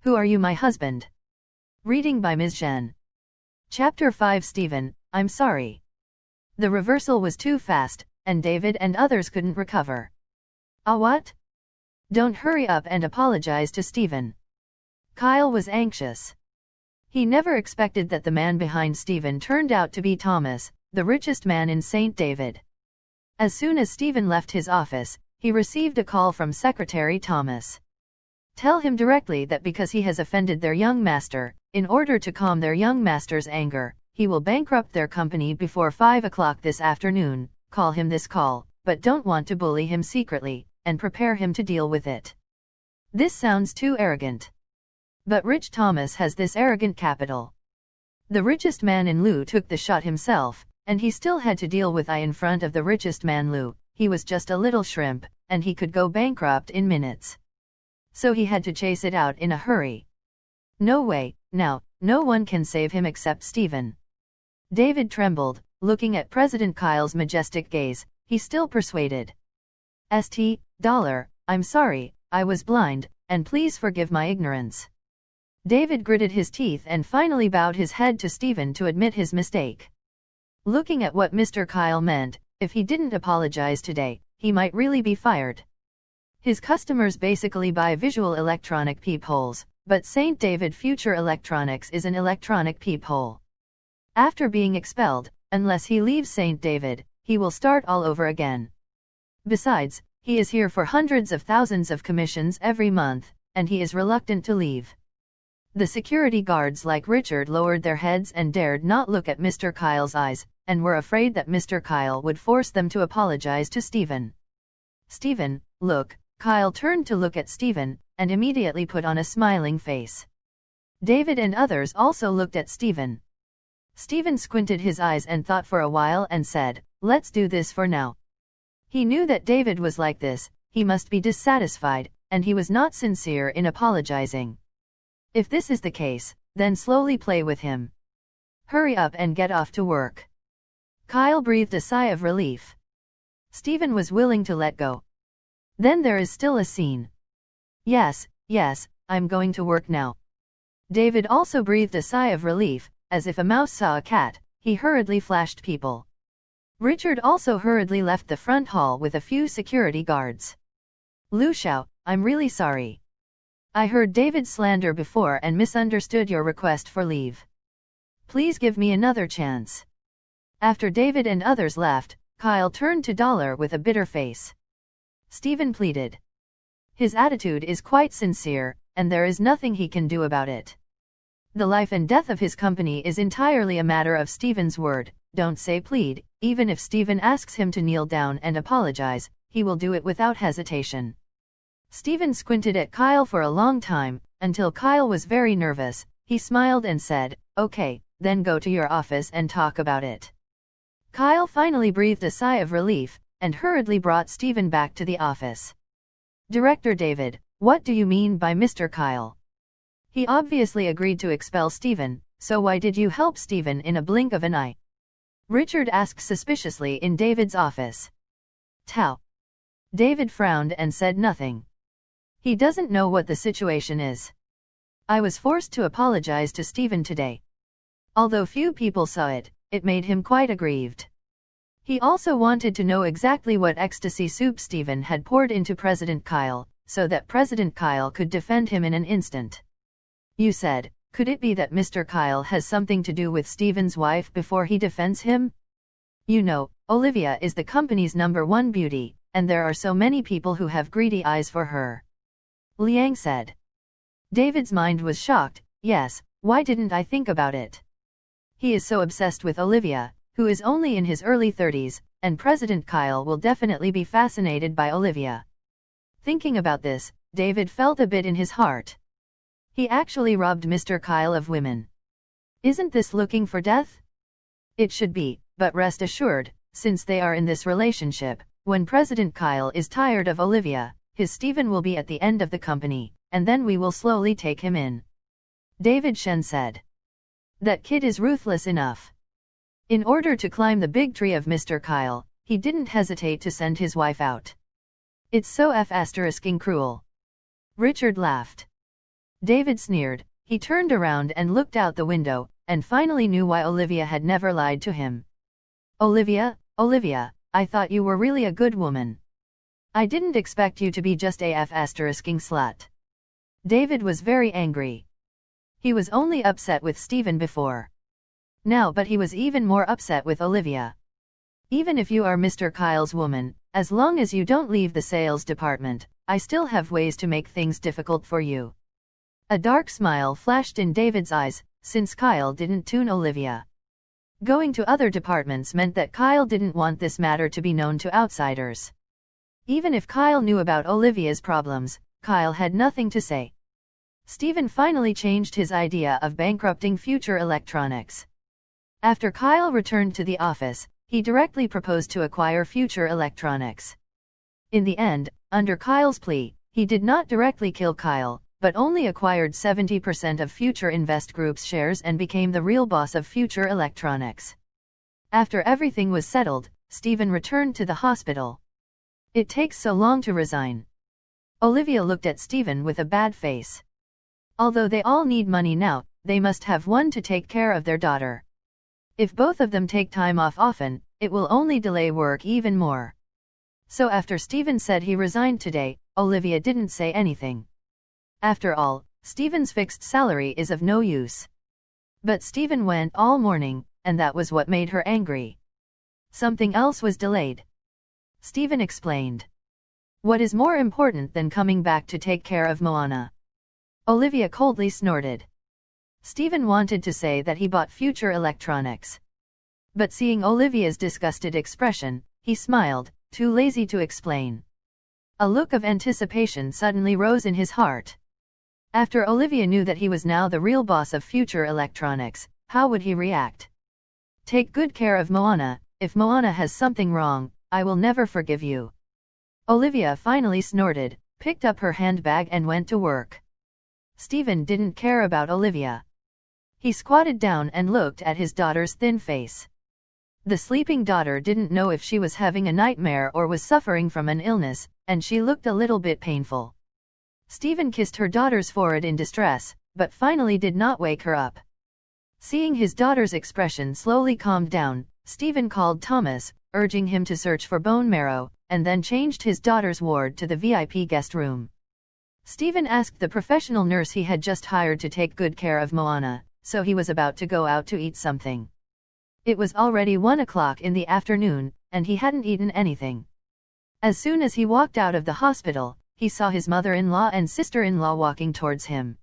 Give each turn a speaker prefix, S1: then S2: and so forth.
S1: Who are you, my husband? Reading by Ms. Zhen. Chapter 5. Stephen, I'm sorry. The reversal was too fast, and David and others couldn't recover. What? Don't hurry up and apologize to Stephen. Kyle was anxious. He never expected that the man behind Stephen turned out to be Thomas, the richest man in St. David. As soon as Stephen left his office, he received a call from Secretary Thomas. Tell him directly that because he has offended their young master, in order to calm their young master's anger, he will bankrupt their company before 5 o'clock this afternoon. Call him this call, but don't want to bully him secretly, and prepare him to deal with it. This sounds too arrogant. But rich Thomas has this arrogant capital. The richest man in Lu took the shot himself, and he still had to deal with I in front of the richest man Lu. He was just a little shrimp, and he could go bankrupt in minutes. So he had to chase it out in a hurry. No way, now, no one can save him except Stephen. David trembled, looking at President Kyle's majestic gaze. He still persuaded. I'm sorry, I was blind, and please forgive my ignorance. David gritted his teeth and finally bowed his head to Stephen to admit his mistake. Looking at what Mr. Kyle meant, if he didn't apologize today, he might really be fired. His customers basically buy visual electronic peepholes, but St. David Future Electronics is an electronic peephole. After being expelled, unless he leaves St. David, he will start all over again. Besides, he is here for hundreds of thousands of commissions every month, and he is reluctant to leave. The security guards like Richard lowered their heads and dared not look at Mr. Kyle's eyes, and were afraid that Mr. Kyle would force them to apologize to Stephen. Stephen, look. Kyle turned to look at Stephen, and immediately put on a smiling face. David and others also looked at Stephen. Stephen squinted his eyes and thought for a while and said, let's do this for now. He knew that David was like this, he must be dissatisfied, and he was not sincere in apologizing. If this is the case, then slowly play with him. Hurry up and get off to work. Kyle breathed a sigh of relief. Stephen was willing to let go. Then there is still a scene. Yes, I'm going to work now. David also breathed a sigh of relief, as if a mouse saw a cat. He hurriedly flashed people. Richard also hurriedly left the front hall with a few security guards. Lu Xiao, I'm really sorry. I heard David's slander before and misunderstood your request for leave. Please give me another chance. After David and others left, Kyle turned to Dollar with a bitter face. Stephen pleaded. His attitude is quite sincere, and there is nothing he can do about it. The life and death of his company is entirely a matter of Stephen's word. Don't say plead. Even if Stephen asks him to kneel down and apologize, he will do it without hesitation. Stephen squinted at Kyle for a long time, until Kyle was very nervous. He smiled and said, okay, then go to your office and talk about it. Kyle finally breathed a sigh of relief, and hurriedly brought Stephen back to the office. Director David, what do you mean by Mr. Kyle? He obviously agreed to expel Stephen, so why did you help Stephen in a blink of an eye? Richard asked suspiciously in David's office. Tao. David frowned and said nothing. He doesn't know what the situation is. I was forced to apologize to Stephen today. Although few people saw it, it made him quite aggrieved. He also wanted to know exactly what ecstasy soup Stephen had poured into President Kyle, so that President Kyle could defend him in an instant. You said, could it be that Mr. Kyle has something to do with Stephen's wife before he defends him? You know, Olivia is the company's #1 beauty, and there are so many people who have greedy eyes for her. Liang said. David's mind was shocked. Yes, why didn't I think about it? He is so obsessed with Olivia, who is only in his early 30s, and President Kyle will definitely be fascinated by Olivia. Thinking about this, David felt a bit in his heart. He actually robbed Mr. Kyle of women. Isn't this looking for death? It should be, but rest assured, since they are in this relationship, when President Kyle is tired of Olivia, his Stephen will be at the end of the company, and then we will slowly take him in. David Shen said. That kid is ruthless enough. In order to climb the big tree of Mr. Kyle, he didn't hesitate to send his wife out. It's so cruel. Richard laughed. David sneered. He turned around and looked out the window, and finally knew why Olivia had never lied to him. Olivia, Olivia, I thought you were really a good woman. I didn't expect you to be just a f***ing slut. David was very angry. He was only upset with Stephen before. Now but he was even more upset with Olivia. Even if you are Mr. Kyle's woman, as long as you don't leave the sales department, I still have ways to make things difficult for you. A dark smile flashed in David's eyes, since Kyle didn't tune Olivia. Going to other departments meant that Kyle didn't want this matter to be known to outsiders. Even if Kyle knew about Olivia's problems, Kyle had nothing to say. Stephen finally changed his idea of bankrupting Future Electronics. After Kyle returned to the office, he directly proposed to acquire Future Electronics. In the end, under Kyle's plea, he did not directly kill Kyle, but only acquired 70% of Future Invest Group's shares and became the real boss of Future Electronics. After everything was settled, Stephen returned to the hospital. It takes so long to resign. Olivia looked at Stephen with a bad face. Although they all need money now, they must have one to take care of their daughter. If both of them take time off often, it will only delay work even more. So after Stephen said he resigned today, Olivia didn't say anything. After all, Stephen's fixed salary is of no use. But Stephen went all morning, and that was what made her angry. Something else was delayed. Stephen explained. What is more important than coming back to take care of Moana? Olivia coldly snorted. Stephen wanted to say that he bought Future Electronics. But seeing Olivia's disgusted expression, he smiled, too lazy to explain. A look of anticipation suddenly rose in his heart. After Olivia knew that he was now the real boss of Future Electronics, how would he react? Take good care of Moana. If Moana has something wrong, I will never forgive you. Olivia finally snorted, picked up her handbag and went to work. Stephen didn't care about Olivia. He squatted down and looked at his daughter's thin face. The sleeping daughter didn't know if she was having a nightmare or was suffering from an illness, and she looked a little bit painful. Stephen kissed her daughter's forehead in distress, but finally did not wake her up. Seeing his daughter's expression slowly calmed down, Stephen called Thomas, urging him to search for bone marrow, and then changed his daughter's ward to the VIP guest room. Stephen asked the professional nurse he had just hired to take good care of Moana, so he was about to go out to eat something. It was already 1 o'clock in the afternoon, and he hadn't eaten anything. As soon as he walked out of the hospital, he saw his mother-in-law and sister-in-law walking towards him.